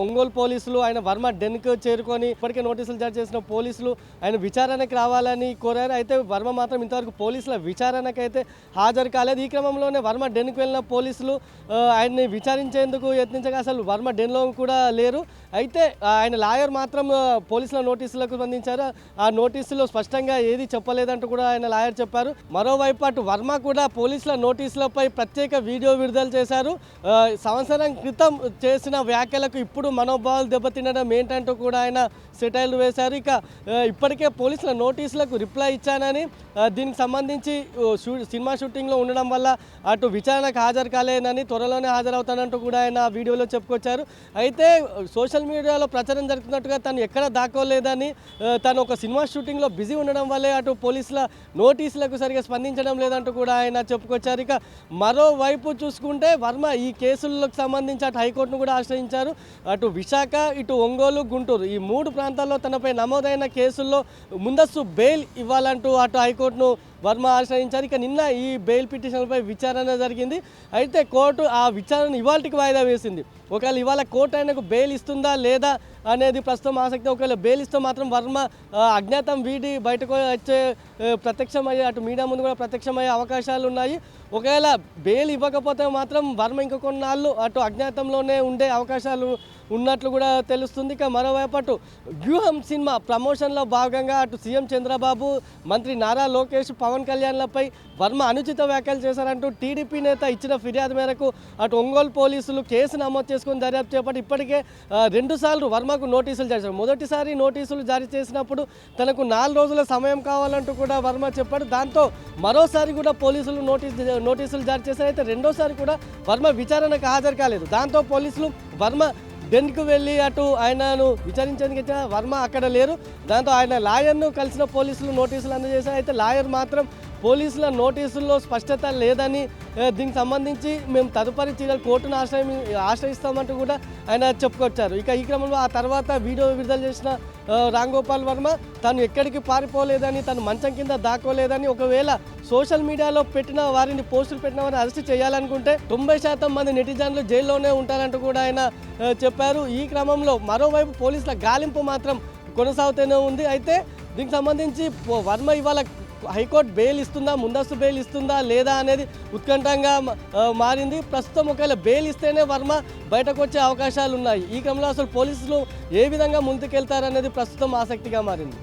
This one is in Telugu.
ఒంగోలు పోలీసులు ఆయన వర్మ డెన్కు చేరుకొని ఇప్పటికే నోటీసులు జారీ చేసిన పోలీసులు ఆయన విచారణకు రావాలని కోరారు. అయితే వర్మ మాత్రం ఇంతవరకు పోలీసుల విచారణకైతే హాజరు కాలేదు. ఈ క్రమంలోనే వర్మ డెన్కు వెళ్ళిన పోలీసులు ఆయన్ని విచారించేందుకు యత్నించగా అసలు వర్మ డెన్లో కూడా లేరు. అయితే ఆయన లాయర్ మాత్రం పోలీసుల నోటీసులకు స్పందించారు. ఆ నోటీసులో స్పష్టంగా ఏది చెప్పలేదంటూ కూడా ఆయన లాయర్ చెప్పారు. మరోవైపు అటు వర్మ కూడా పోలీసుల నోటీసులపై ప్రత్యేక వీడియో విడుదల చేశారు. సంవత్సరం క్రితం చేసిన వ్యాఖ్యలకు ఇప్పుడు మనోభావాలు దెబ్బతినడం ఏంటంటూ కూడా ఆయన సెటైర్లు వేశారు. ఇక ఇప్పటికే పోలీసుల నోటీసులకు రిప్లై ఇచ్చానని, దీనికి సంబంధించి సినిమా షూటింగ్లో ఉండడం వల్ల అటు విచారణకు హాజరు కాలేనని, త్వరలోనే హాజరవుతానంటూ కూడా ఆయన వీడియోలో చెప్పుకొచ్చారు. అయితే సోషల్ మీడియాలో ప్రచారం జరుగుతున్నట్టుగా తను ఎక్కడ దాక్కోలేదని, తను ఒక సినిమా షూటింగ్లో బిజీ ఉండడం వల్లే అటు పోలీసుల నోటీసులకు సరిగా స్పందించడం లేదంటూ కూడా ఆయన చెప్పుకొచ్చారు. ఇక మరోవైపు చూసుకుంటే వర్మ ఈ కేసులకు సంబంధించి అటు హైకోర్టును కూడా ఆశ్రయించారు. అటు విశాఖ, ఇటు ఒంగోలు, గుంటూరు ఈ 3 ప్రాంతాల్లో తనపై నమోదైన కేసుల్లో ముందస్తు బెయిల్ ఇవ్వాలంటూ అటు హైకోర్టును వర్మ ఆశ్రయించారు. ఇక నిన్న ఈ బెయిల్ పిటిషన్పై విచారణ జరిగింది. అయితే కోర్టు ఆ విచారణ ఇవాళకి వాయిదా వేసింది. ఒకవేళ ఇవాళ కోర్టు ఆయనకు బెయిల్ ఇస్తుందా లేదా అనేది ప్రస్తుతం ఆసక్తి. ఒకవేళ బెయిల్ ఇస్తే మాత్రం వర్మ అజ్ఞాతం వీడి బయటకు వచ్చే ప్రత్యక్షమయ్యే అటు మీడియా ముందు కూడా ప్రత్యక్షమయ్యే అవకాశాలు ఉన్నాయి. ఒకవేళ బెయిల్ ఇవ్వకపోతే మాత్రం వర్మ ఇంక కొన్నాళ్ళు అటు అజ్ఞాతంలోనే ఉండే అవకాశాలు ఉన్నట్లు కూడా తెలుస్తుంది. ఇక మరోవైపు అటు వ్యూహం సినిమా ప్రమోషన్లో భాగంగా అటు సీఎం చంద్రబాబు, మంత్రి నారా లోకేష్, పవన్ కళ్యాణ్లపై వర్మ అనుచిత వ్యాఖ్యలు చేశారంటూ టీడీపీ నేత ఇచ్చిన ఫిర్యాదు మేరకు అటు ఒంగోలు పోలీసులు కేసు నమోదు చేసుకుని దర్యాప్తు చేపట్టి ఇప్పటికే 2 సార్లు వర్మకు నోటీసులు జారీ చేశారు. మొదటిసారి నోటీసులు జారీ చేసినప్పుడు తనకు 4 రోజుల సమయం కావాలంటూ కూడా వర్మ చెప్పాడు. దాంతో మరోసారి కూడా పోలీసులు నోటీసులు జారీ చేశారు. అయితే రెండోసారి కూడా వర్మ విచారణకు హాజరు కాలేదు. దాంతో పోలీసులు వర్మ డెన్కు వెళ్ళి అటు ఆయనను విచారించేందుకు ఇచ్చిన వర్మ అక్కడ లేరు. దాంతో ఆయన లాయర్ను కలిసిన పోలీసులు నోటీసులు అందజేశారు. అయితే లాయర్ మాత్రం పోలీసుల నోటీసుల్లో స్పష్టత లేదని, దీనికి సంబంధించి మేము తదుపరి చర్యలు కోర్టును ఆశ్రయిస్తామంటూ కూడా ఆయన చెప్పుకొచ్చారు. ఇక ఈ క్రమంలో ఆ తర్వాత వీడియో విడుదల చేసిన రాంగోపాల్ వర్మ తను ఎక్కడికి పారిపోలేదని, తను మంచం కింద దాక్కోలేదని, ఒకవేళ సోషల్ మీడియాలో పెట్టిన వారిని పోస్టులు పెట్టిన వారిని అరెస్ట్ చేయాలనుకుంటే 90% మంది నెటిజన్లు జైల్లోనే ఉంటారంటూ కూడా ఆయన చెప్పారు. ఈ క్రమంలో మరోవైపు పోలీసుల గాలింపు మాత్రం కొనసాగుతూనే ఉంది. అయితే దీనికి సంబంధించి వర్మ ఇవాళ హైకోర్టు బెయిల్ ఇస్తుందా, ముందస్తు బెయిల్ ఇస్తుందా లేదా అనేది ఉత్కంఠంగా మారింది. ప్రస్తుతం ఒకవేళ బెయిల్ ఇస్తేనే వర్మ బయటకు వచ్చే అవకాశాలు ఉన్నాయి. ఈ క్రమంలో అసలు పోలీసులు ఏ విధంగా ముందుకెళ్తారనేది ప్రస్తుతం ఆసక్తిగా మారింది.